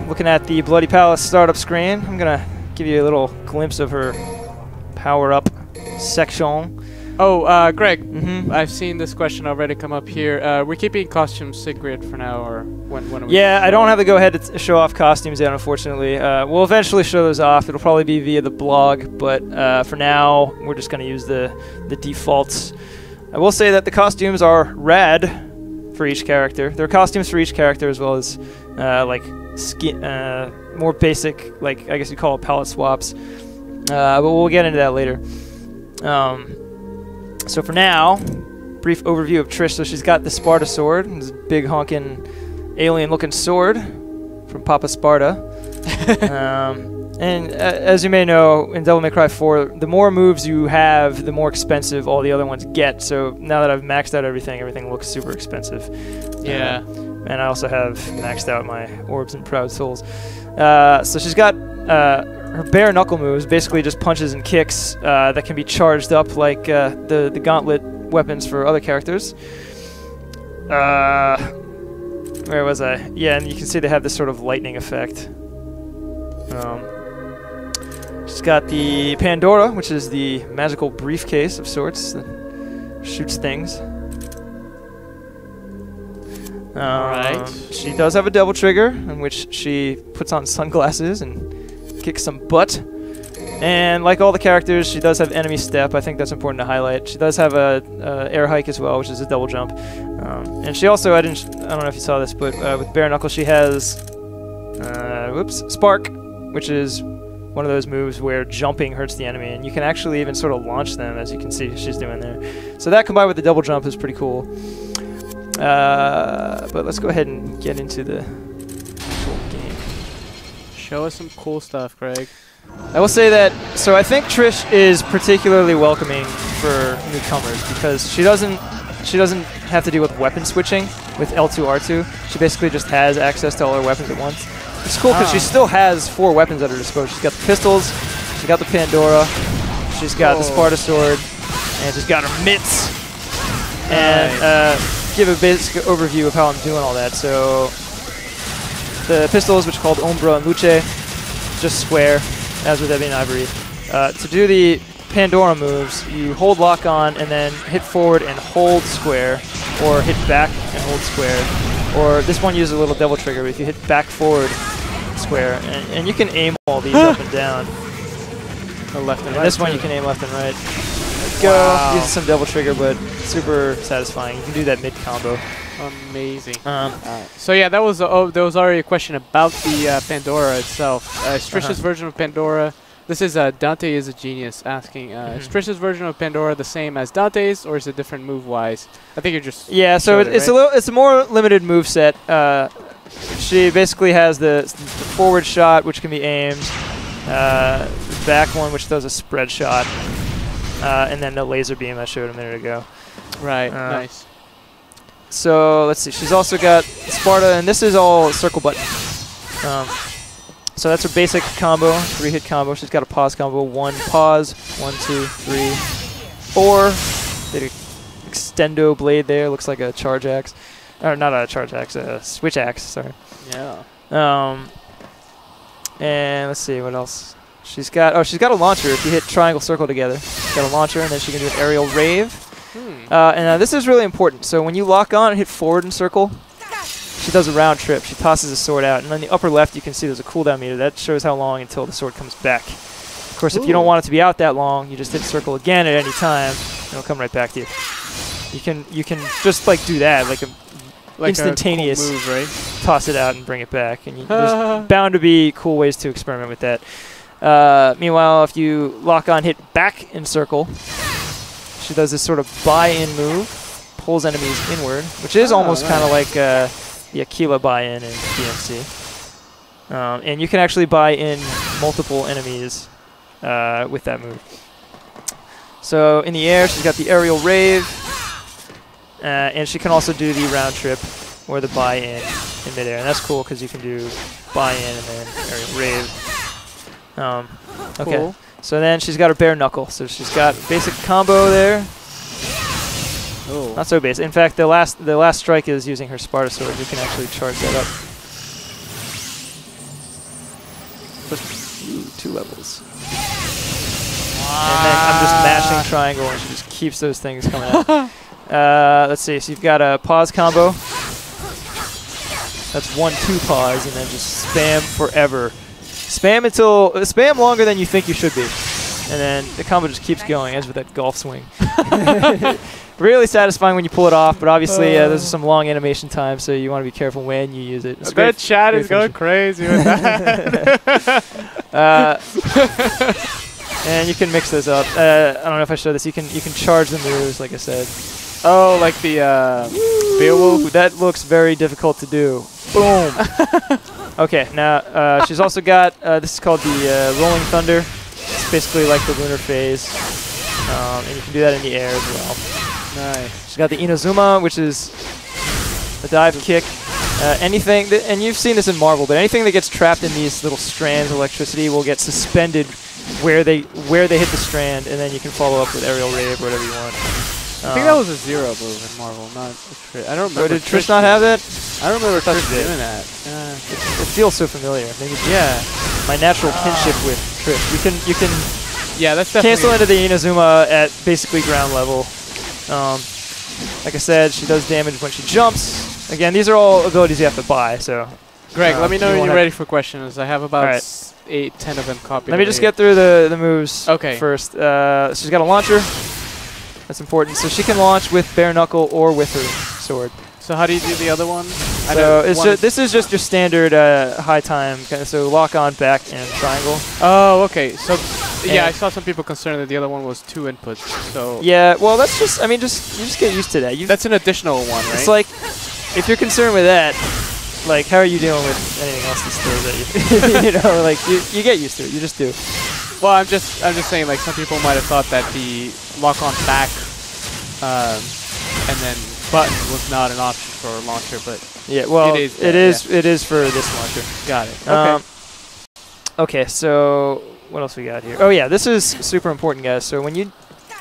looking at the Bloody Palace startup screen. I'm going to give you a little glimpse of her power-up section. Oh, Greg, I've seen this question already come up here. We're keeping costumes secret for now, or when are we? Yeah, I don't have the go-ahead to show off costumes yet, unfortunately. We'll eventually show those off. It'll probably be via the blog, but for now, we're just going to use the defaults. I will say that the costumes are rad for each character. There are costumes for each character as well as like skin, more basic, like I guess you call it palette swaps. But we'll get into that later. So for now, brief overview of Trish. So she's got the Sparta sword, this big honking alien-looking sword from Papa Sparta. And as you may know, in Devil May Cry 4, the more moves you have, the more expensive all the other ones get. So now that I've maxed out everything looks super expensive. Yeah. And I also have maxed out my orbs and proud souls. So she's got her bare knuckle moves, basically just punches and kicks that can be charged up like the gauntlet weapons for other characters. Where was I? Yeah, and you can see they have this sort of lightning effect. She's got the Pandora, which is the magical briefcase of sorts that shoots things. Alright. She does have a double trigger, in which she puts on sunglasses and kicks some butt. And like all the characters, she does have enemy step. I think that's important to highlight. She does have a air hike as well, which is a double jump. And she also, I don't know if you saw this, but with bare knuckle, she has Spark, which is one of those moves where jumping hurts the enemy, and you can actually even sort of launch them, as you can see she's doing there. So that combined with the double jump is pretty cool. But let's go ahead and get into the actual game. Show us some cool stuff, Craig. I will say that, so I think Trish is particularly welcoming for newcomers because she doesn't have to deal with weapon switching with L2, R2. She basically just has access to all her weapons at once. It's cool because she still has 4 weapons at her disposal. She's got the pistols, she's got the Pandora, she's got the Sparta sword, and she's got her mitts. And give a basic overview of how I'm doing all that. So the pistols, which are called Umbra and Luce, just square, as with Ebony and Ivory. To do the Pandora moves, you hold lock on and then hit forward and hold square, or hit back and hold square. Or this one uses a little double trigger, but if you hit back forward square, and you can aim all these up and down. Or left and right. This one you can aim left and right. Go. Wow. Uses some double trigger, but super satisfying. You can do that mid combo. Amazing. So yeah, that was there was already a question about the Pandora itself. Trish's version of Pandora. This is Dante is a genius asking. Is Trish's version of Pandora the same as Dante's, or is it different move wise? I think you're just so it's a more limited move set. She basically has the forward shot, which can be aimed, the back one, which does a spread shot, and then the laser beam I showed a minute ago. Right. Nice. So let's see. She's also got Sparta, and this is all circle button. So that's her basic combo, 3-hit combo. She's got a pause combo, 1 pause, 1, 2, 3, 4. Did an extendo blade there. Looks like a charge axe, or not a charge axe, a switch axe. Sorry. Yeah. And let's see what else. She's got a launcher. If you hit triangle circle together, she's got a launcher, and then she can do an aerial rave. And this is really important. So when you lock on and hit forward and circle, she does a round trip. She tosses the sword out. And on the upper left, you can see there's a cooldown meter. That shows how long until the sword comes back. Of course, if you don't want it to be out that long, you just hit circle again at any time, and it'll come right back to you. You can just like do that, like instantaneous a cool move, right? Toss it out and bring it back. And there's bound to be cool ways to experiment with that. Meanwhile, if you lock on, hit back in circle, she does this sort of buy-in move, pulls enemies inward, which is almost kind of like the Aquila buy-in in DMC. And you can actually buy in multiple enemies with that move. So in the air, she's got the aerial rave, and she can also do the round trip or the buy-in in midair. And that's cool because you can do buy-in and then aerial rave. Okay. Cool. So then she's got her bare knuckle. So she's got basic combo there. Oh. Not so basic. In fact, the last strike is using her Sparta sword. You can actually charge that up. 2 levels. And then I'm just mashing triangle, and she just keeps those things coming out. Let's see. So you've got a pause combo. That's 1-2 pause, and then just spam forever. Spam longer than you think you should be, and then the combo just keeps going, as with that golf swing. Really satisfying when you pull it off, but obviously there's some long animation time, so you want to be careful when you use it. The chat is going crazy with that. And you can mix those up. I don't know if I showed this. You can charge the moves, like I said. Oh, like the Beowulf? That looks very difficult to do. Boom. Okay, now she's also got, this is called the Rolling Thunder. It's basically like the lunar phase. And you can do that in the air as well. Nice. She's got the Inazuma, which is the dive kick. Anything, and you've seen this in Marvel, but anything that gets trapped in these little strands of electricity will get suspended where they hit the strand, and then you can follow up with aerial rave or whatever you want. I think that was a Zero move in Marvel, not Trish. I don't remember. Did Trish not have that? I don't remember Trish doing that. It feels so familiar. Maybe my natural kinship with Trish. You can that's definitely cancel into the Inazuma at basically ground level. Like I said, she does damage when she jumps. Again, these are all abilities you have to buy. So, Greg, let me know when you're ready for questions. I have about 8-10 of them copied. Let me just get through the moves first. She's got a launcher. That's important. So she can launch with bare knuckle or with her sword. So how do you do the other one? So this is just your standard high time. So lock on, back, and triangle. Oh, okay. So I saw some people concerned that the other one was 2 inputs. So well, that's just. I mean, you just get used to that. That's an additional one, right? It's like if you're concerned with that, like how are you dealing with anything else that's throws at you? You know, like you get used to it. You just do. Well, I'm just saying, like, some people might have thought that the lock on back and then button was not an option for a launcher, but it is for this launcher. Got it. Okay. Okay, so what else we got here? Oh yeah, this is super important, guys. So when you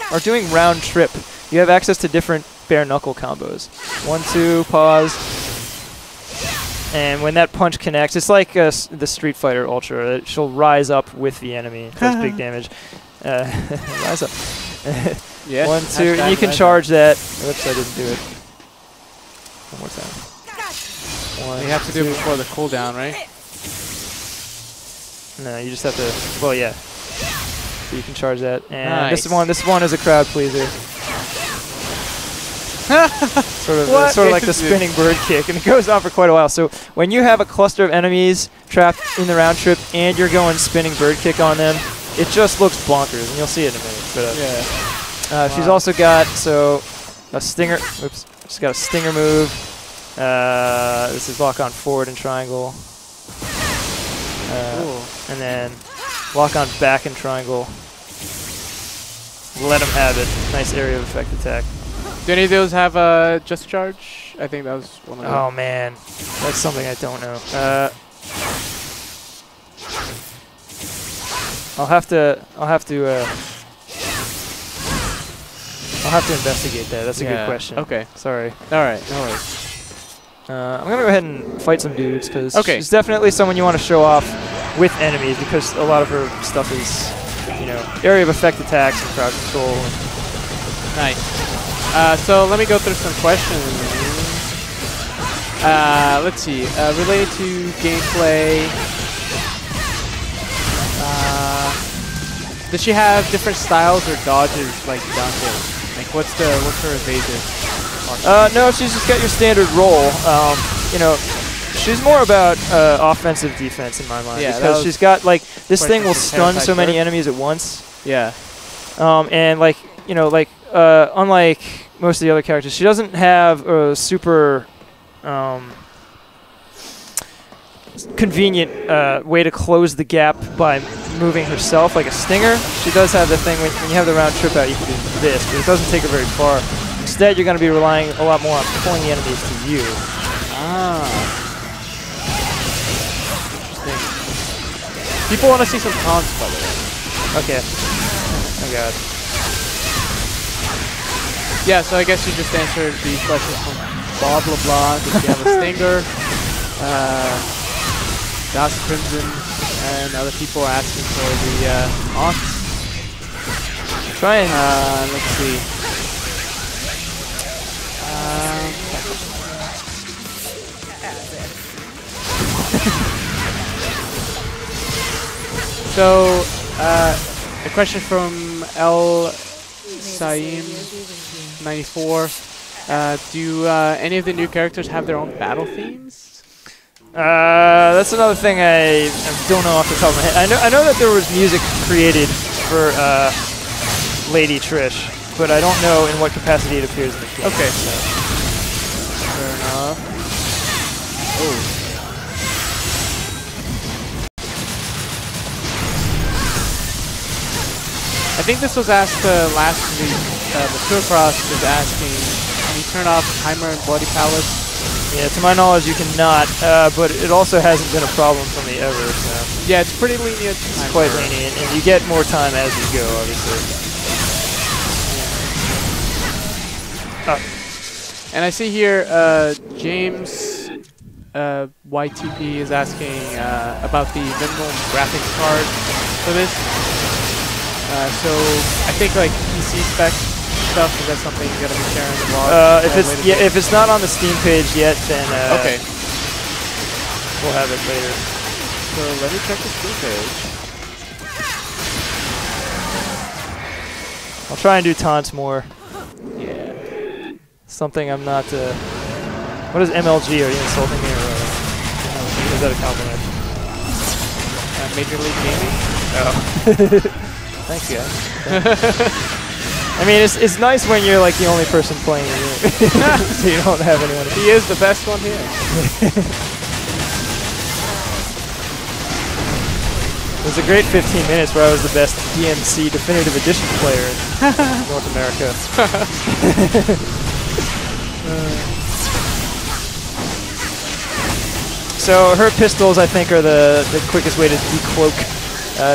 are doing round trip, you have access to different bare knuckle combos. 1-2 pause. And when that punch connects, it's like the Street Fighter Ultra. She'll rise up with the enemy. It does big damage. Rise up. 1-2. And you can charge that. Oops, I didn't do it. One more time. You have to do it before the cooldown, right? No, you just have to. Well, yeah. So you can charge that. And nice. this one is a crowd pleaser. sort of like the spinning bird kick, and it goes on for quite a while. So when you have a cluster of enemies trapped in the round trip and you're going spinning bird kick on them, it just looks bonkers, and you'll see it in a minute. But she's also got a stinger. Oops, she's got a stinger move. This is lock on forward and triangle, and then lock on back and triangle. Let them have it. Nice area of effect attack. Do any of those have just charge? I think that was one of them. Oh man, that's something I don't know. I'll have to investigate that. That's a good question. Okay. Sorry. All right. No worries. I'm gonna go ahead and fight some dudes because she's definitely someone you want to show off with enemies because a lot of her stuff is, you know, area of effect attacks and crowd control. Nice. So let me go through some questions. Let's see. Related to gameplay, does she have different styles or dodges like Dante? Like what's her evasive? No, she's just got your standard roll. You know, she's more about offensive defense in my mind because she's got like this thing will stun so many enemies at once. Yeah. And like unlike most of the other characters, she doesn't have a super convenient way to close the gap by moving herself like a stinger. She does have the thing when you have the round trip out, you can do this, but it doesn't take her very far. Instead, you're going to be relying a lot more on pulling the enemies to you. Interesting. People want to see some taunts, by the way. Okay. Oh god. Yeah, so I guess you just answered the question from blah blah blah. Did you have a stinger? Das Crimson. And other people are asking for the aunt. Try and let's see. So, a question from El Saim 94. Do any of the new characters have their own battle themes? That's another thing I don't know off the top of my head. I know that there was music created for Lady Trish, but I don't know in what capacity it appears in the game. Okay. So. Fair enough. Oh. I think this was asked last week. The Tourcross is asking, can you turn off timer and bloody palace? Yeah, to my knowledge, you cannot, but it also hasn't been a problem for me ever. So. Yeah, it's pretty lenient. It's quite lenient, and you get more time as you go, obviously. Oh. And I see here James YTP is asking about the minimum graphics card for this. So I think like PC spec stuff, is that something you're gonna be sharing in the vlog? If it's not on the Steam page yet, then okay, we'll have it later. So let me check the Steam page. I'll try and do taunts more. Yeah. Something I'm not. What is MLG? Are you insulting me or is that a compliment? Major League Gaming. Oh. Thanks, guys. I mean, it's nice when you're like the only person playing the game, so you don't have anyone. He is the best one here. It was a great 15 minutes where I was the best DMC Definitive Edition player in North America. So her pistols, I think, are the quickest way to decloak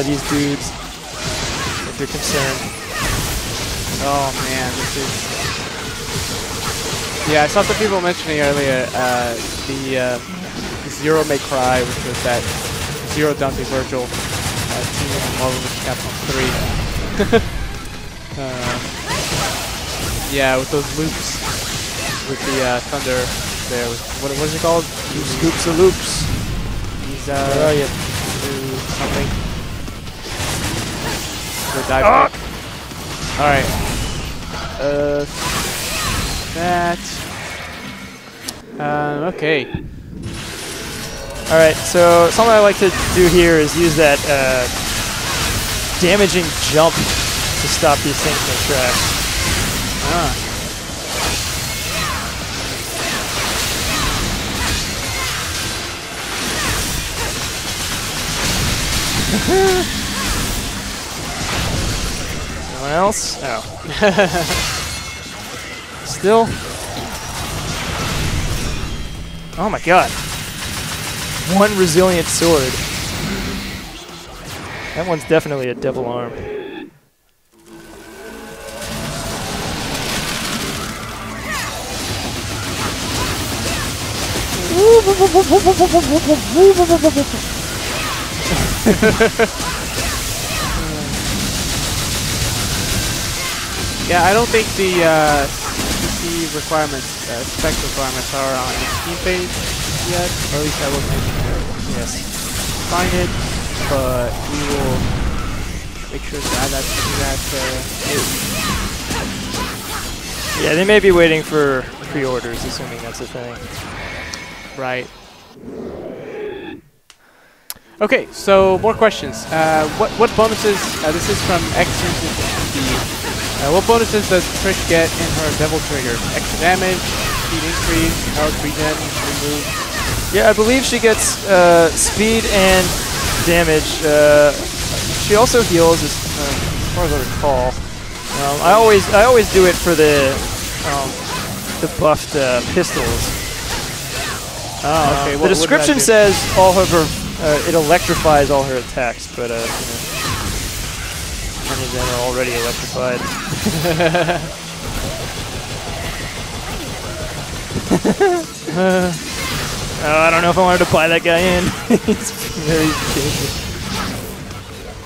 these dudes, if you're concerned. Oh man, this is... Yeah, I saw some people mentioning earlier the Zero May Cry, which was that Zero Dante Vergil team in Marvel vs. Capcom 3. Yeah, with those loops, with the thunder there. What is it called? Scoops of loops. He's where are you? Something. The dive kick. Alright. That. Okay. Alright, so something I like to do here is use that damaging jump to stop these things in their tracks. Ah. Anyone else? Oh. Still? Oh my god. One resilient sword. That one's definitely a devil arm. Yeah, I don't think the PC requirements, spec requirements are on the Steam page yet, or at least I wasn't able to find it, but we will make sure to add that to that. Yeah, they may be waiting for pre-orders, assuming that's a thing. Right. Okay, so more questions. What bonuses? This is from extraordinarily. What bonuses does Trish get in her Devil Trigger? Extra damage, speed increase, health regen, remove. Yeah, I believe she gets speed and damage. She also heals, as far as I recall. I always do it for the buffed pistols. Oh, okay. The description says all of her, it electrifies all her attacks, but many of them are already electrified. I don't know if I wanted to buy that guy in. He's very dangerous.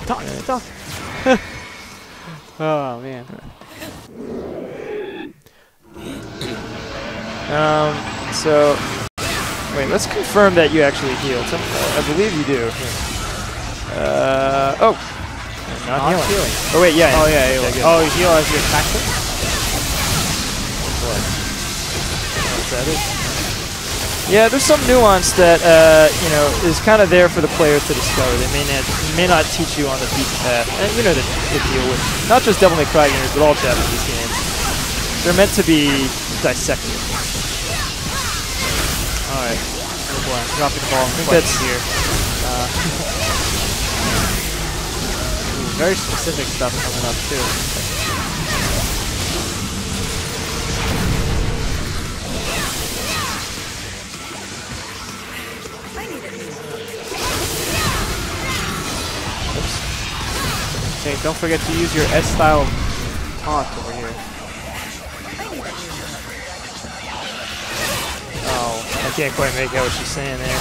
Taunt. Oh man. So, wait, let's confirm that you actually healed. I believe you do. Oh. Not healing. Oh, wait, yeah. Oh, yeah. Oh, you heal as you attack it? What? What's that is? Yeah, there's some nuance that, you know, is kind of there for the player to discover. They may not teach you on the beaten path. And you know the deal with not just Devil May Cry games, but all Japanese games. They're meant to be dissected. Alright. Oh boy, I'm dropping the ball. I think that's here. Very specific stuff coming up too. Okay, don't forget to use your S-style taunt over here. Oh, I can't quite make out what she's saying there.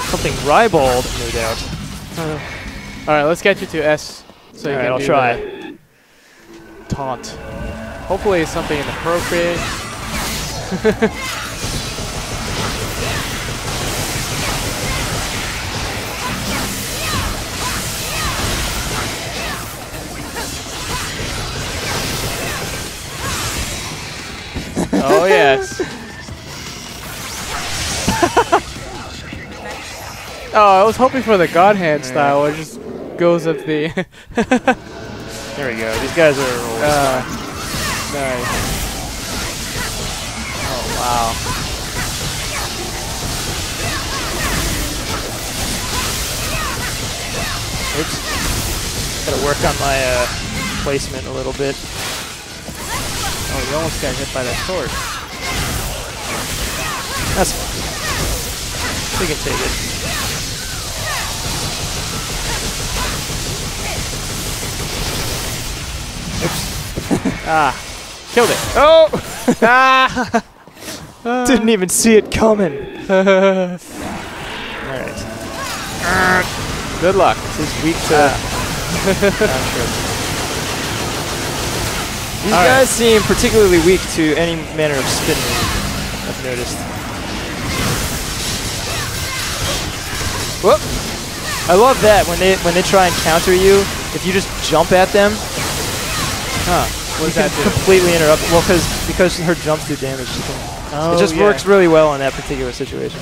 Something ribald, no doubt. Alright, let's get you to S. So you can I'll do try. the taunt. Hopefully it's something inappropriate. Oh yes. Oh, I was hoping for the God Hand style, where it just goes up the. There we go. These guys are nice. Oh wow. Oops. Gotta work on my placement a little bit. Oh, you almost got hit by that sword. That's fine. We can take it. Oops. Ah, killed it. Oh! Ah! Didn't even see it coming. Alright. Good luck. This is weak to... These guys seem particularly weak to any manner of spin move, I've noticed. Whoop! I love that when they try and counter you, if you just jump at them, what does that do? Completely interrupt. Well, because her jumps do damage. She can, it just works really well in that particular situation.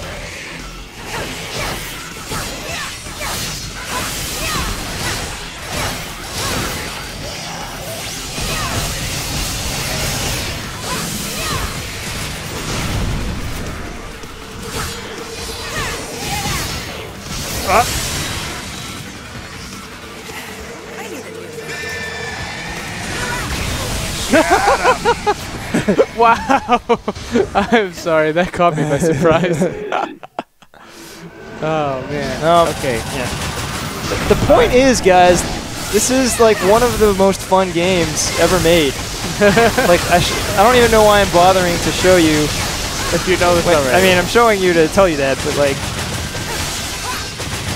Wow! I'm sorry, that caught me by surprise. Oh man. Okay. Yeah. The point is, guys, this is like one of the most fun games ever made. Like I don't even know why I'm bothering to show you. If you know this already. I mean, I'm showing you to tell you that, but like,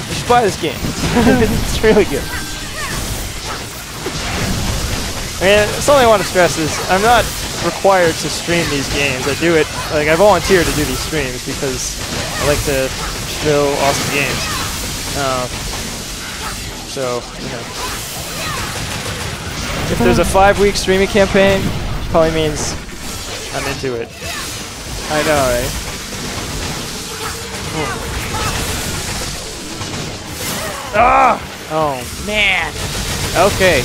you should buy this game. It's really good. I mean, something I want to stress is I'm not required to stream these games. I do it, like I volunteer to do these streams because I like to show awesome games. So, you know. If there's a 5-week streaming campaign, probably means I'm into it. I know, right? Ah! Oh, man. Okay.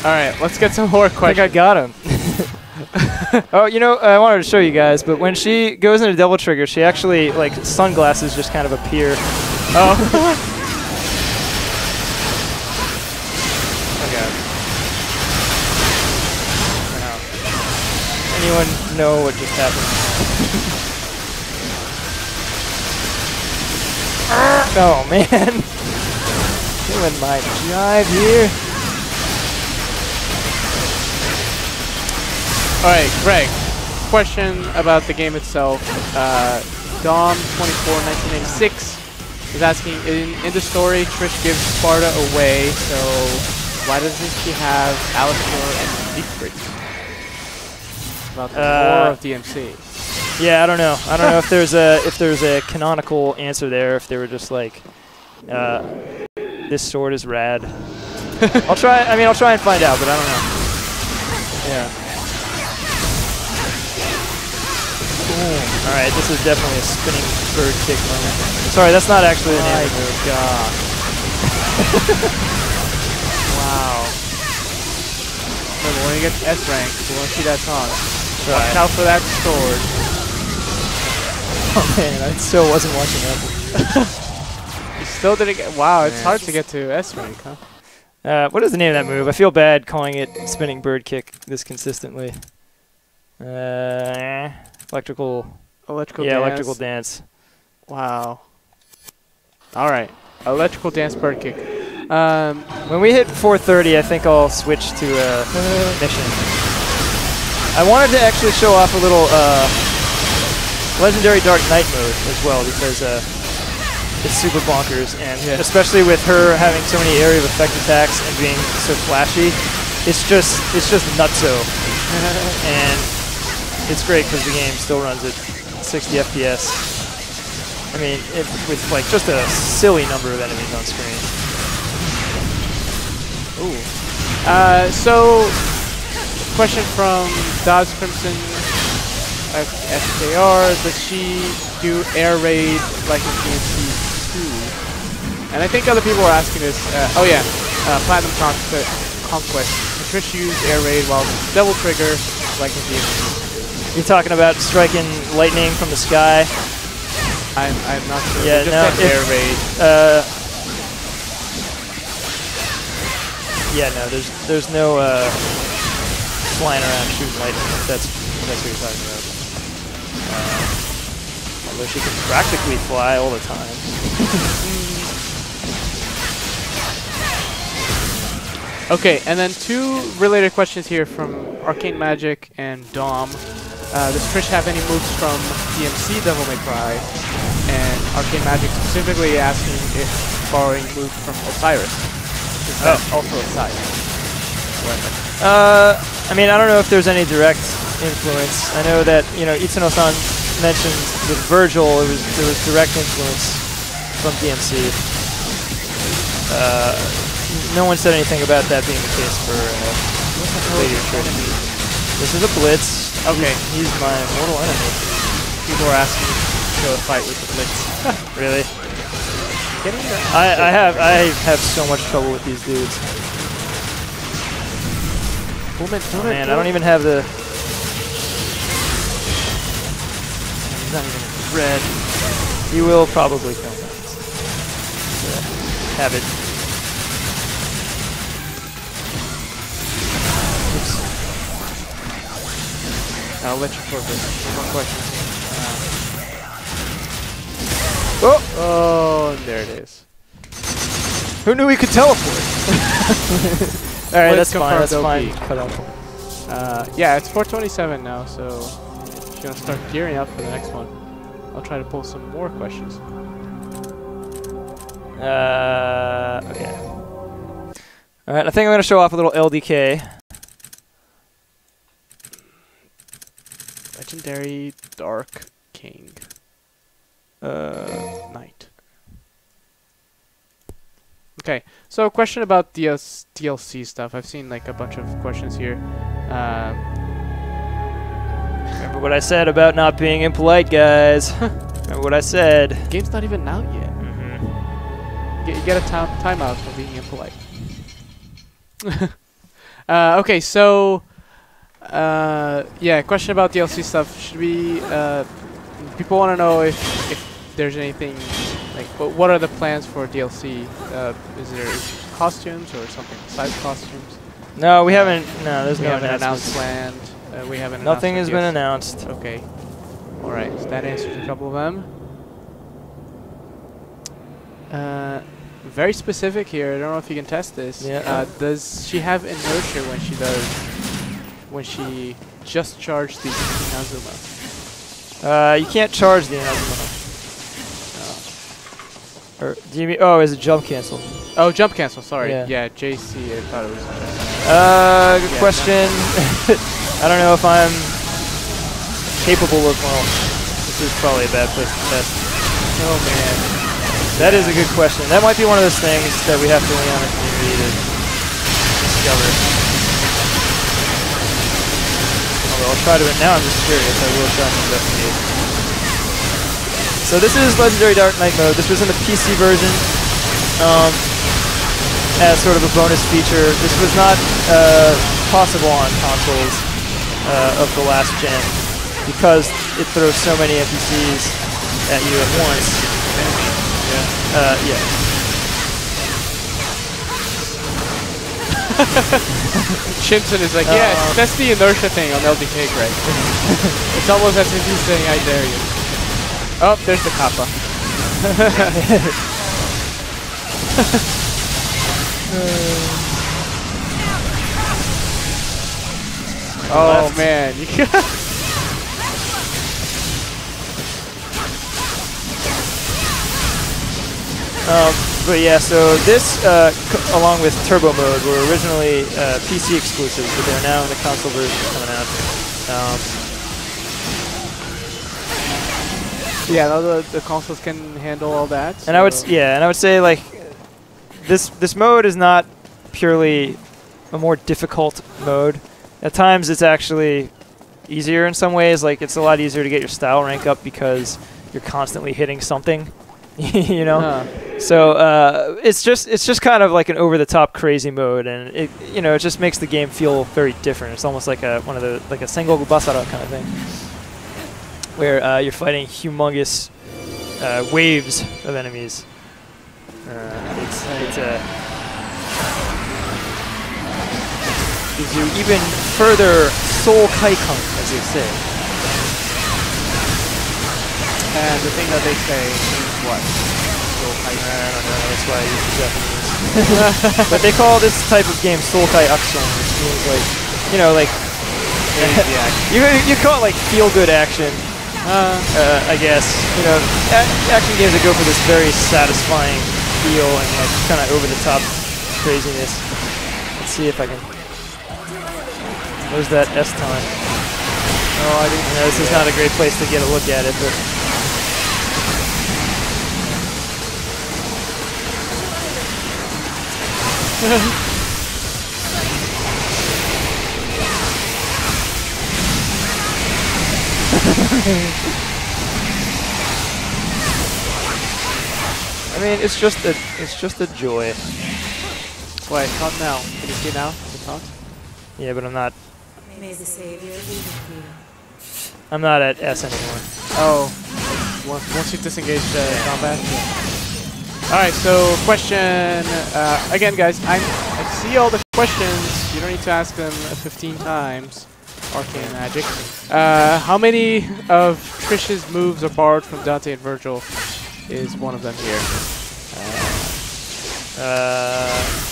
Alright, let's get some more questions. I think I got him. Oh, you know, I wanted to show you guys, but when she goes into Devil Trigger, she actually, like, sunglasses just kind of appear. Oh. Okay. Wow. Anyone know what just happened? Oh, man. Doing my jive here. Alright, Greg, question about the game itself. Dom241986 is asking, in the story, Trish gives Sparta away, so why doesn't she have Alistar and Siegfried? About the lore of DMC. Yeah, I don't know. I don't know if there's a canonical answer there. If they were just like, this sword is rad. I'll try. I mean, I'll try and find out, but I don't know. Yeah. All right, this is definitely a spinning bird kick moment. Sorry, that's not actually the name of the move. God. Wow. Remember, when you get to S rank, you want to see that song. Watch out for that sword. Oh man, I still wasn't watching that. You still didn't get. Wow, it's hard to get to S rank, huh? What is the name of that move? I feel bad calling it spinning bird kick this consistently. Electrical dance. Electrical dance. Wow. All right, electrical dance bird kick. When we hit 4:30, I think I'll switch to mission. I wanted to actually show off a little Legendary Dark Knight mode as well because it's super bonkers, and especially with her having so many area of effect attacks and being so flashy, it's just nutso, and it's great because the game still runs at 60 FPS. I mean, with like just a silly number of enemies on screen. Ooh. So, question from Dodge Crimson FKR: does she do air raid like in DMC2? And I think other people are asking this. Oh yeah, Platinum Conquest. Trish used air raid while double trigger like in DMC2. You're talking about striking lightning from the sky? I'm not sure. Yeah, just no, air raid. Yeah, no, there's no flying around shooting lightning. That's what you're talking about. Although she can practically fly all the time. Okay, and then two related questions here from Arcane Magic and Dom. Does Trish have any moves from DMC Devil May Cry? And Arcane Magic specifically asking if borrowing moves from Osiris. Is that also a side? I mean, I don't know if there's any direct influence. I know that, you know, Itsuno-san mentioned with Vergil, there was direct influence from DMC. No one said anything about that being the case for later Trish. This is a Blitz. Okay. He's my mortal enemy. People are asking to show a fight with the Blitz. Really? I have so much trouble with these dudes. Man, I don't even have the... He's not even red. He will probably kill me. Have it. Oops. I'll let you focus. One more question. Oh, and there it is. Who knew he could teleport? Alright, that's fine. That's fine. Cut out. Yeah, it's 4:27 now, so she's gonna start gearing up for the next one. I'll try to pull some more questions. Okay. Alright, I think I'm gonna show off a little LDK. Legendary Dark King. Knight. Okay, so a question about DLC stuff. I've seen like a bunch of questions here. Remember what I said about not being impolite, guys. Remember what I said. The game's not even out yet. You get a timeout for being impolite. Okay, so yeah, question about DLC stuff. Should we? People want to know if there's anything like what are the plans for DLC? Is there costumes or something besides costumes? No, we haven't. No, there's we no haven't announced announcements. planned. We haven't. Nothing has been announced. Okay. All right. So that answers a couple of them. Very specific here. I don't know if you can test this. Yeah. Does she have inertia when she just charged the Inazuma? You can't charge the Inazuma. Or do you mean? Oh, is it jump cancel? Oh, jump cancel. Sorry. Yeah. Yeah, JC. I thought it was. Good question. I don't know if I'm capable of. Well, this is probably a bad place to test. Oh man. That is a good question. That might be one of those things that we have to lean on the community to discover. Although I'll try to. Now I'm just curious. I will try to investigate. So this is Legendary Dark Knight mode. This was in the PC version. As sort of a bonus feature. This was not possible on consoles of the last gen because it throws so many NPCs at you at once. Yeah. Chimpson is like, yes, that's the inertia thing on LDK, Greg. It's almost as if he's saying, I dare you. Oh, there's the kappa. Oh man. But yeah, so this, along with Turbo Mode, were originally PC exclusives, but they're now in the console version coming out. Yeah, now the consoles can handle all that. So and I would say like this mode is not purely a more difficult mode. At times, it's actually easier in some ways. Like it's a lot easier to get your style rank up because you're constantly hitting something. You know, so it's just kind of like an over-the-top crazy mode, and it it just makes the game feel very different. It's almost like a single basara kind of thing, where you're fighting humongous waves of enemies. It's gives you even further soul kaikan, as they say. And the thing that they say is what? I don't know, that's why I use the Japanese. But they call this type of game Sulkai Action, which means like, like, you call it like feel-good action, I guess. Action games that go for this very satisfying feel and like kind of over-the-top craziness. Let's see if I can... Where's that S time? Oh, I didn't know. This is not a great place to get a look at it, but... I mean, it's just a joy. Wait, talk now. Can you see now? Can you talk? Yeah, but I'm not. May the Savior be with you. I'm not at S anymore. Oh, once you disengage combat. Yeah. All right, so question again, guys. I see all the questions. You don't need to ask them 15 times. Arcane magic. How many of Trish's moves are borrowed from Dante and Vergil? Is one of them here?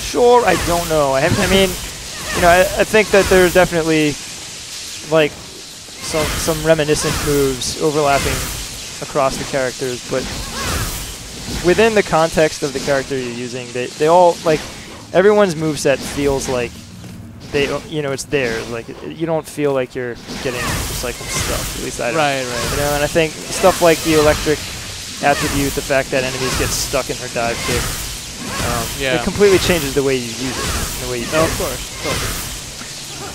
Sure. I don't know. I mean, I think that there's definitely like some reminiscent moves overlapping across the characters, but within the context of the character you're using, they all like everyone's moveset feels like it's theirs. Like you don't feel like you're getting recycled stuff. At least I don't. Right. And I think stuff like the electric attribute, the fact that enemies get stuck in her dive kick, it completely changes the way you use it, the way you play. Of course.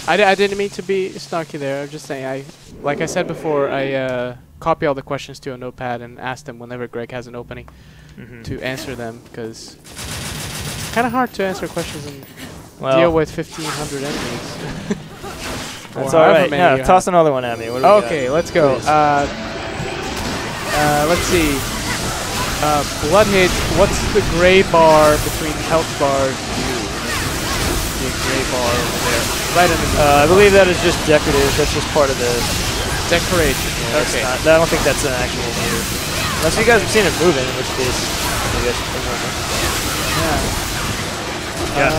I didn't mean to be snarky there. I'm just saying, like I said before, I copy all the questions to a notepad and ask them whenever Greg has an opening to answer them, because it's kind of hard to answer questions and deal with 1,500 enemies. That's all right. Yeah, toss another one at me. What do we got? Let's go. Let's see. Blood hit. What's the gray bar between health bars? The gray bar over there. Right underneath. I believe that is just decorative. That's just part of the decoration. Yeah, okay. I don't think that's an actual move. Unless you guys have seen it moving, in which case you guys should move it. Yeah.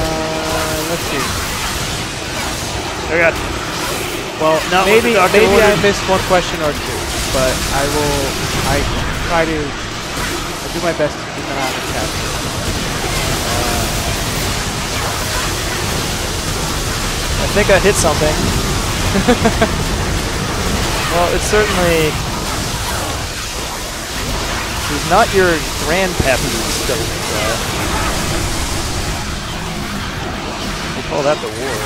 Let's see. I got. Well, maybe I missed one question or two, but I try to I'll do my best to keep an eye on the chat. I think I hit something. Well, it's certainly... He's not your grandpappy stove. We'll call that the war.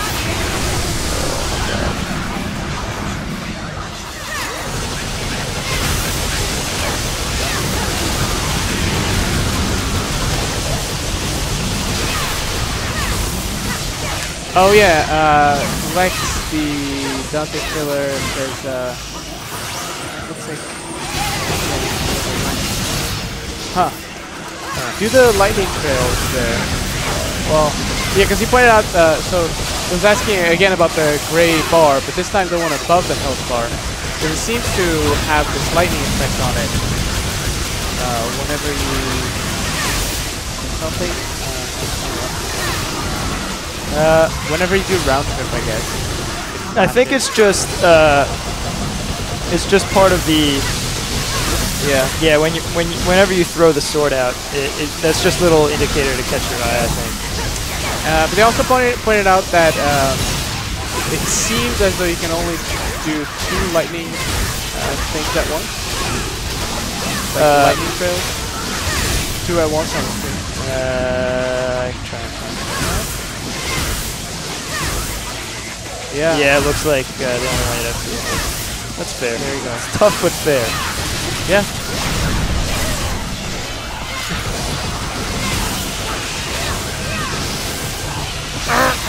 Oh yeah, Lex, the Dante killer, says, looks like... Huh. Do the lightning trails there. Well, yeah, because he pointed out, so I was asking again about the gray bar, but this time the one above the health bar. Because it seems to have this lightning effect on it. Whenever you do something. Whenever you do round trip, I guess. I think it's just part of the... Yeah, whenever you throw the sword out, that's just a little indicator to catch your eye, I think. But they also pointed out that it seems as though you can only do 2 lightning things at once. Like lightning trails. 2 at once on the screen. I can try and find that. Yeah. Yeah, it looks like the only way to do it. That's fair. There you go. It's tough but fair. Yeah.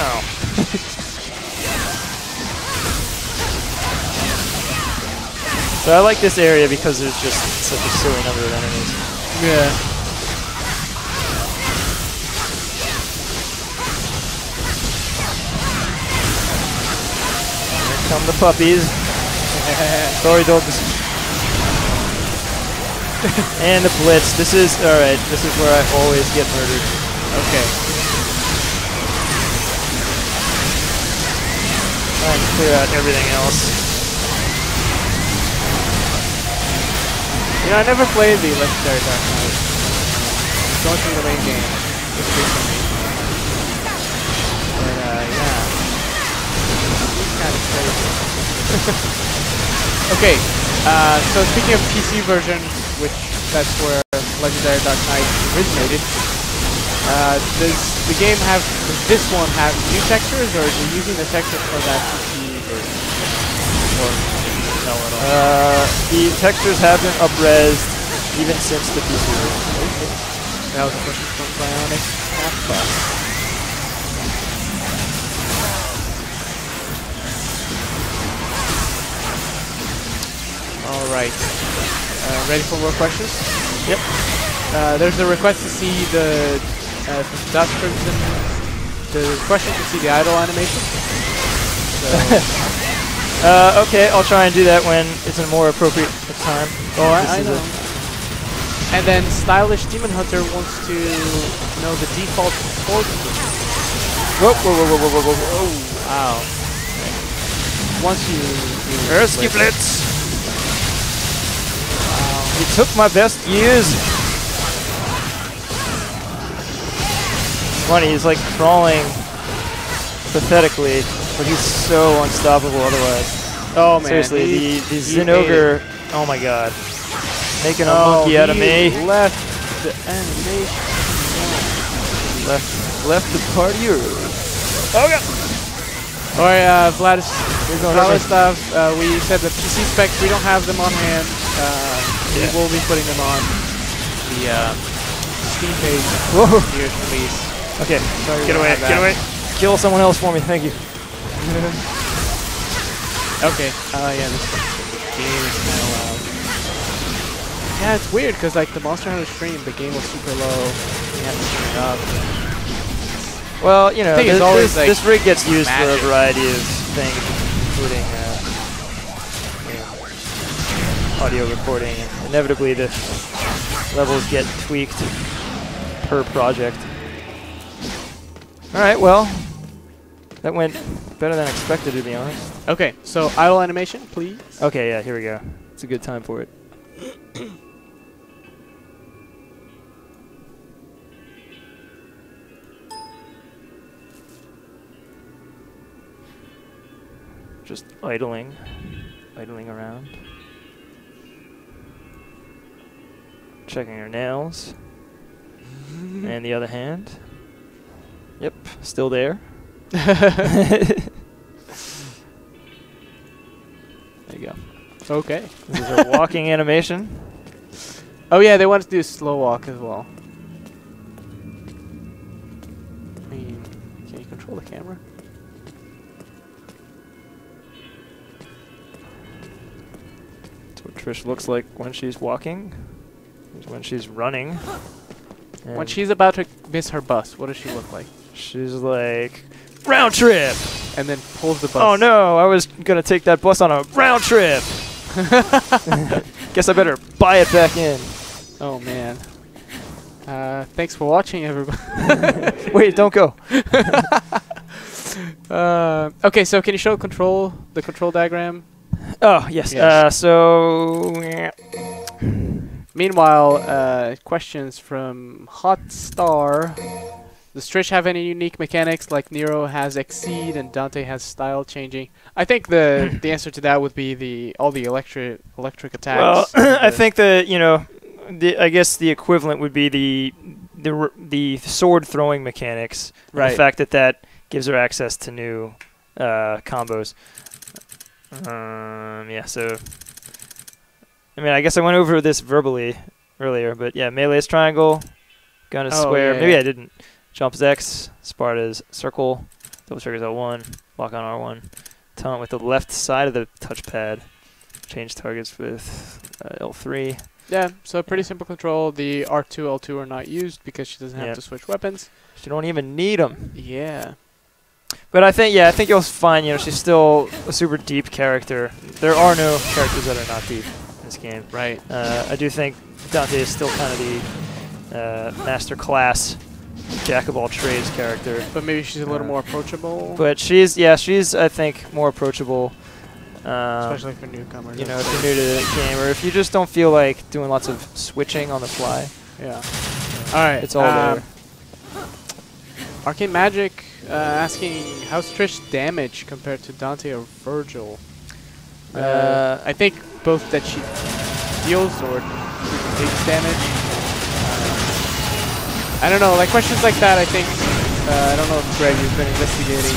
Ow. So I like this area because there's just such a silly number of enemies. Yeah. Here come the puppies. Sorry, dogs. And the blitz. This is alright. This is where I always get murdered. Okay. Trying to clear out everything else. You know, I never played the Legendary Dark Knight. Going through the main game. Just recently. But, yeah. It's kind of crazy. Okay, so speaking of PC version, which that's where Legendary Dark Knight originated, does this one have new textures, or is it using the textures from that PC version? Or no at all? The textures have been up-resed even since the PC version. That was a question from Bionic Half-Buff. Alright. Ready for more questions? Yep. There's a request to see the from Dutch Crimson. The question to see the idle animation. So okay, I'll try and do that when it's a more appropriate time. Oh, I know. And then Stylish Demon Hunter wants to know the default port. Whoa, whoa, whoa, whoa, whoa, whoa, whoa. Wow. Once you Ersky Blitz! Wow. You took my best years! Funny, he's like crawling pathetically, but he's so unstoppable otherwise. Oh man. Seriously, the Zinogre, oh my god. Making a monkey out of me. Left the animation. Left the party early. Oh god! Alright, Vladislav, we said the PC specs, we don't have them on hand. We will be putting them on the Steam page year's release. Okay, get away, get away. Kill someone else for me, thank you. Okay, yeah, this game is kind of loud. Yeah, it's weird because like the Monster Hunter stream, the game was super low. You have to turn it up. Well, you know, this rig gets used magic. for a variety of things, including audio recording, and inevitably the levels get tweaked per project. Alright, well, that went better than expected, to be honest. Okay, so idle animation, please. Okay, yeah, here we go. It's a good time for it. just idling around. Checking her nails. And the other hand. Yep, still there. There you go. Okay. This is a walking animation. Oh yeah, they wanted to do a slow walk as well. I mean, can you control the camera? That's what Trish looks like when she's walking. When she's running. When And she's about to miss her bus, what does she look like? she's like, round trip! And then pulls the bus. Oh no, I was gonna take that bus on a round trip! Guess I better buy it back in. Oh man. Thanks for watching, everybody. Wait, don't go. Okay, so can you show the control diagram? Oh, yes. Yes. Meanwhile, Questions from Hot Star. Does Trish have any unique mechanics like Nero has Exceed and Dante has Style Changing? I think the answer to that would be all the electric attacks. well, I think that, you know, I guess the equivalent would be the sword throwing mechanics. Right. The fact that gives her access to new combos. Yeah, so I mean, I guess I went over this verbally earlier, but yeah, melee is triangle, gun is square. Yeah, Maybe yeah. I didn't. Jump is X, Sparta is circle, double trigger is L1, lock on R1, taunt with the left side of the touchpad, change targets with L3. Yeah, so pretty simple control. The R2, L2 are not used because she doesn't have to switch weapons. She don't even need them. Yeah. But I think you'll find, you know, she's still a super deep character. There are no characters that are not deep in this game. Right. I do think Dante is still kind of the master class, jack of all trades character. But maybe she's a little more approachable. But she's I think more approachable. Especially for newcomers. You know, if you're new to the game, or if you just don't feel like doing lots of switching on the fly. Yeah. All right. It's all there. Arcane Magic asking, how's Trish damage compared to Dante or Vergil? I think both that she deals or takes damage. I don't know, like questions like that, I think, I don't know if Greg has been investigating,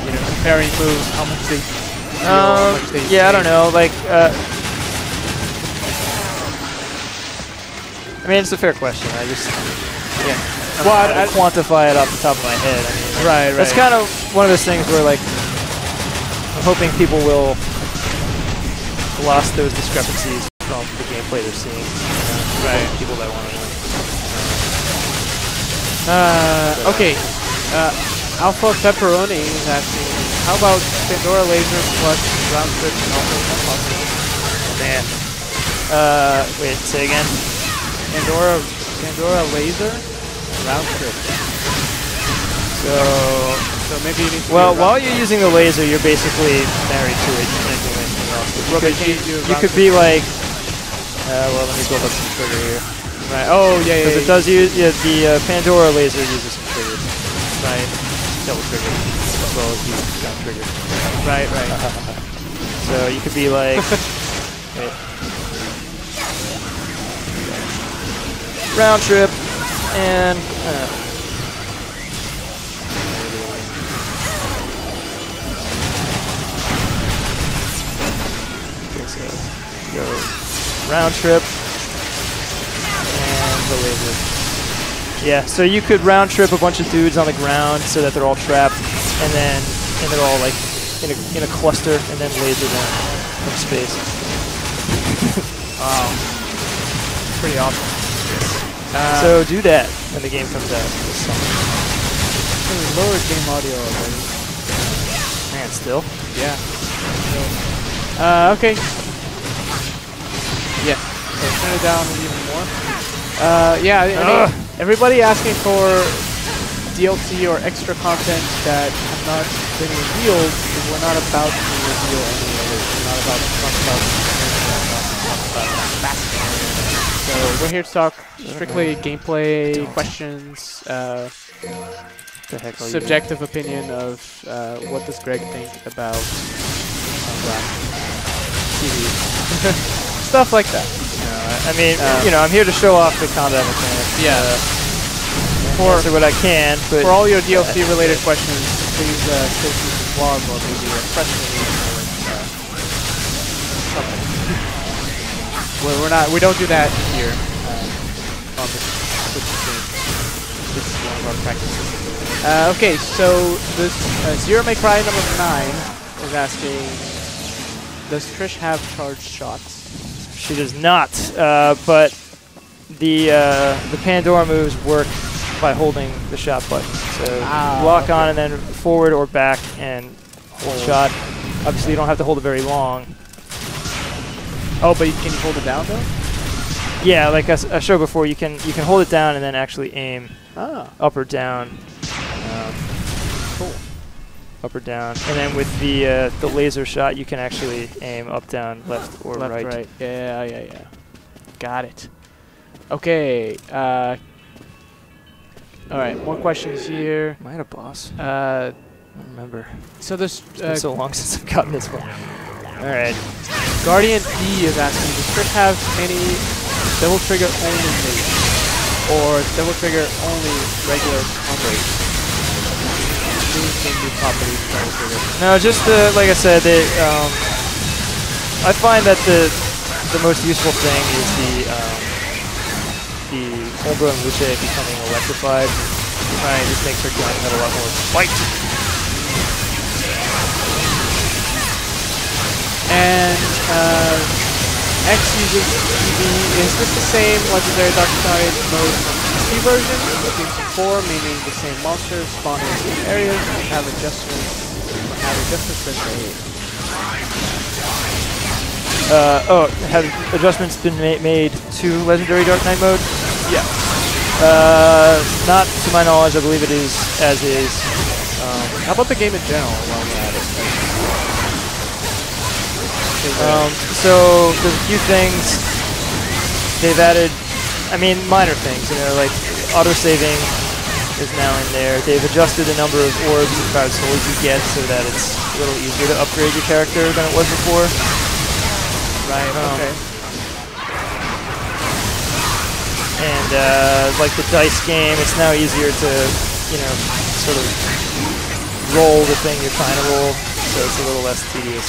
you know, comparing moves, how much they deal, how much they yeah, I don't know, like, I mean, it's a fair question. I just, well, I quantify it off the top of my head. I mean, right. It's kind of one of those things where, like, I'm hoping people will gloss those discrepancies from the gameplay they're seeing. Right. People that want to win. Okay. Alpha Pepperoni is asking, how about Pandora Laser plus round trip and also not possible? Man. Wait, say again? Pandora Laser, round trip. So maybe you need to while you're using the laser, you're basically married to it. You can't do anything else. You could be like, well, let me build up some trigger here. Right. Oh, yeah. Because it does use, the Pandora laser uses some triggers. Right. Double trigger, as well as the down trigger. Right. So you could be like, wait. Round trip, and okay, so go round trip and the laser. Yeah, so you could round trip a bunch of dudes on the ground so that they're all trapped, and they're all like in a cluster, and then laser them from space. Wow, pretty awesome. So do that when the game comes out this summer. Lower game audio already. Man, still? Yeah. Okay. Yeah. So turn it down even more. Yeah. I mean, everybody asking for DLC or extra content that have not been revealed. We're not about to reveal any of it. We're not about to talk about basketball. So we're here to talk strictly gameplay questions, subjective opinion of what does Greg think about TV. Stuff like that. I mean, you know, I'm here to show off the combat mechanics. Yeah. Answer what I can, but for all your DLC-related questions, please click the blog or maybe a press release or something. We don't do that here on the Twitch stream. This is one of our practices. Okay, so this Zero May Cry number 9 is asking, does Trish have charged shots? She does not, but the Pandora moves work by holding the shot button. So lock on and then forward or back and hold shot. Obviously, you don't have to hold it very long. Oh, but can you hold it down though? Yeah, like I showed before, you can hold it down and then actually aim up or down. Cool. Up or down, and then with the laser shot, you can actually aim up, down, left, or right. Right. Yeah. Got it. Okay. All right. More questions here. Am I at a boss? I don't remember. So this. It's been so long since I've gotten this one. All right. Guardian D is asking, does Trish have any double trigger only moves, or double trigger only regular combos? No, just like I said, I find that the most useful thing is the Umbra and Luce becoming electrified. It just makes her gun have a lot more fight. And X uses TV. Is this the same Legendary Dark Side mode from PC version? DMC4, meaning the same monsters spawn in the same areas and have adjustments been made. Have adjustments been made to Legendary Dark Knight mode? Yeah. Not to my knowledge. I believe it is as is. How about the game in general while we're at it? So there's a few things they've added. I mean, minor things. You know, like auto-saving is now in there. They've adjusted the number of orbs and cloud souls you get so that it's a little easier to upgrade your character than it was before. Right. Okay. And like the dice game, it's now easier to, you know, sort of roll the thing you're trying to roll, so it's a little less tedious.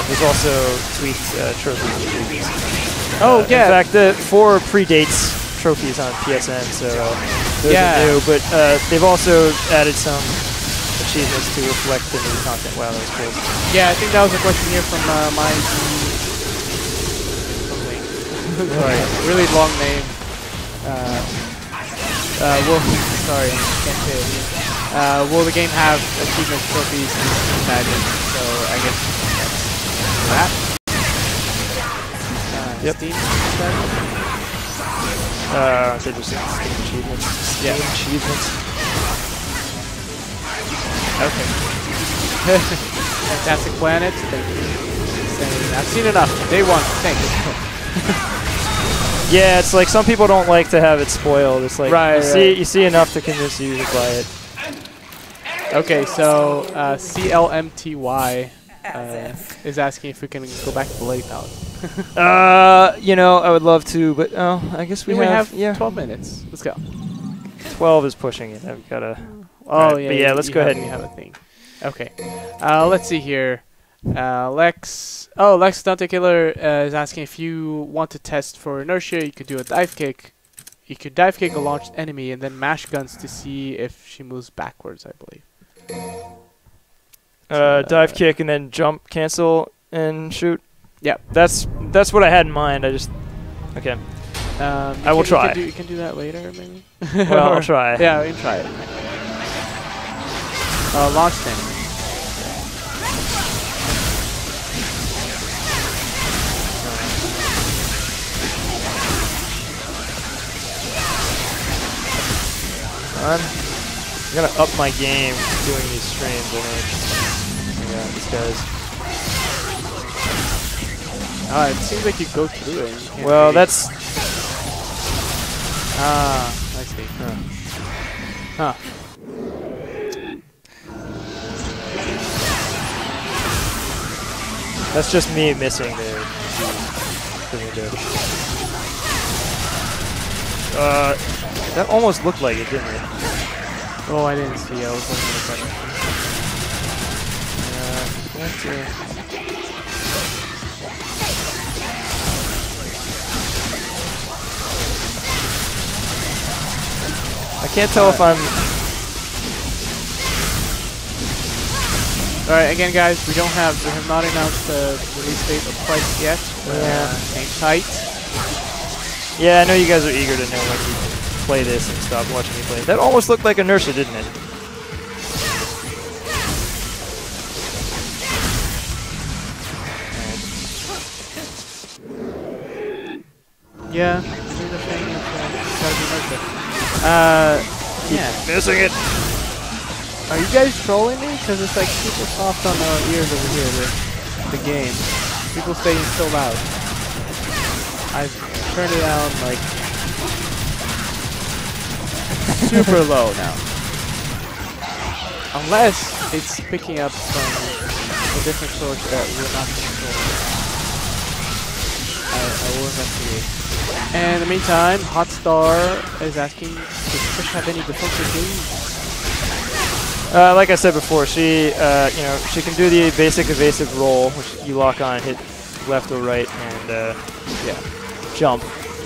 There's also tweaked trophies. Oh, yeah. In fact, the 4 predates trophies on PSN, so those are new. But they've also added some achievements to reflect the new content. Wow, that was cool. Yeah, I think that was a question here from my right. Really long name. Sorry, can't say it. Will the game have achievement trophies? Imagine. So I guess that. Yep. Steam. They just Steam achievements. Yeah. Achievements. Okay. Fantastic Planet. Thank you. I've seen enough. Day 1. Thank you. Yeah, it's like some people don't like to have it spoiled. It's like you see enough to convince you to buy it. Okay, so CLMTY is asking if we can go back to Bloody Palette. You know, I would love to, but I guess we have 12 minutes. Let's go. 12 is pushing it. I've got to. Oh yeah. But yeah, let's go ahead and have a thing. Okay. Let's see here. Lex Dante Killer is asking if you want to test for inertia. You could do a dive kick. You could dive kick a launched enemy and then mash guns to see if she moves backwards, I believe. Dive kick and then jump, cancel, and shoot. Yeah, that's what I had in mind. I just okay. I will try. You can do that later, maybe. Well, I'll try. Yeah, we can try it. Launch thing. I'm gonna up my game doing these streams, I think. Yeah, these guys. It seems like you go through it. Well, that's... I see. Huh. That's just me missing the window. That almost looked like it, didn't it? Oh, I didn't see. I was looking at the I can't tell if I'm... Alright, again guys, we have not announced the release date or price yet. Hang tight. Yeah, I know you guys are eager to know when you play this and stop watching me play. That almost looked like inertia, didn't it? Yeah, I think they're saying it's gotta be inertia. Yeah. Missing it! Are you guys trolling me? Because it's like super soft on our ears over here, the game. People saying it's so loud. I've turned it down like super low now. Unless it's picking up from a different source that we're not controlling. I will investigate. And in the meantime, Hotstar is asking, does Trish have any defensive moves? Like I said before, she she can do the basic evasive roll, which you lock on, hit left or right, and jump.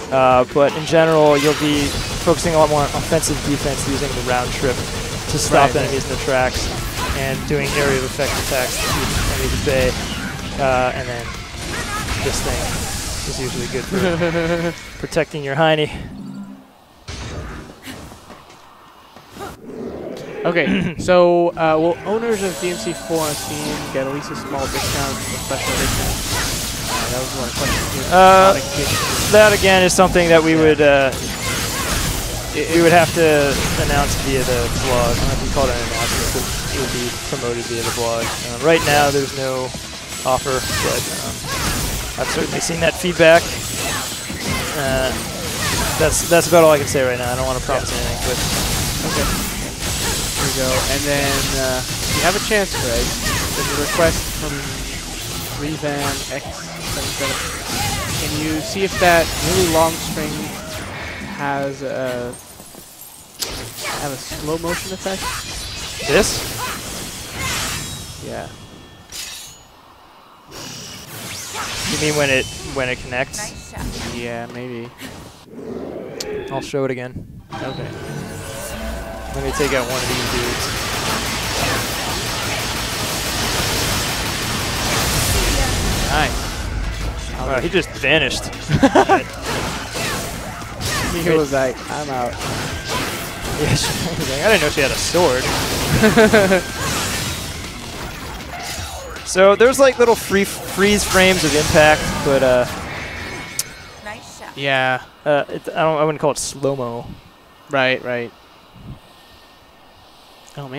But in general, you'll be focusing a lot more on offensive defense, using the round trip to stop enemies in the tracks, and doing area of effect attacks to keep enemies at bay. And then this thing is usually good for protecting your hiney. Okay, so will owners of DMC4 on Steam get at least a small discount for special edition? That was one question. That again is something that we would have to announce via the blog. I don't know if you call it an announcement, but it would be promoted via the blog. Right now, there's no offer, but I've certainly seen that feedback. That's about all I can say right now. I don't want to promise anything, but okay. Here we go. And then you have a chance, Greg. There's a request from Revan X77. Can you see if that really long string has a slow motion effect? this? Yeah. You mean when it connects? Nice shot. Yeah, maybe. I'll show it again. Okay. Let me take out one of these dudes. Nice. Wow, he just vanished. He was like, I'm out. Yeah, I didn't know she had a sword. So there's like little freeze frames of impact, but Nice shot. Yeah. I wouldn't call it slow-mo. Right, right. Oh man.